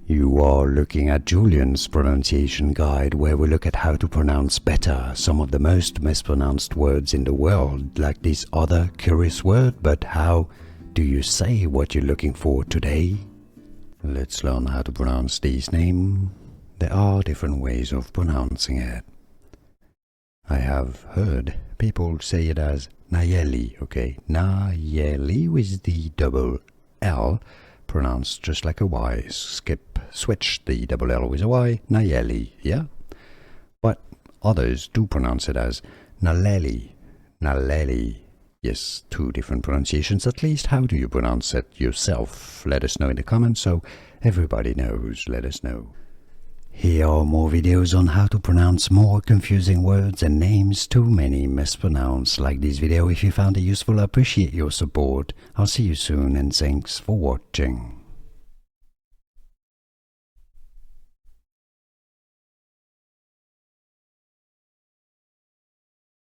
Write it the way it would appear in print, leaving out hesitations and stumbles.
You are looking at Julian's pronunciation guide, where we look at how to pronounce better some of the most mispronounced words in the world, like this other curious word. But how do you say what you're looking for today? Let's learn how to pronounce this name. There are different ways of pronouncing it. I have heard people say it as Nallely, okay? Nallely with the double L, pronounced just like a Y. Switch the double L with a Y, Nallely, yeah? But others do pronounce it as Nallely, Nallely. Yes, two different pronunciations at least. How do you pronounce it yourself? Let us know in the comments so everybody knows. Let us know. Here are more videos on how to pronounce more confusing words and names too many mispronounced. Like this video if you found it useful. I appreciate your support. I'll see you soon and thanks for watching.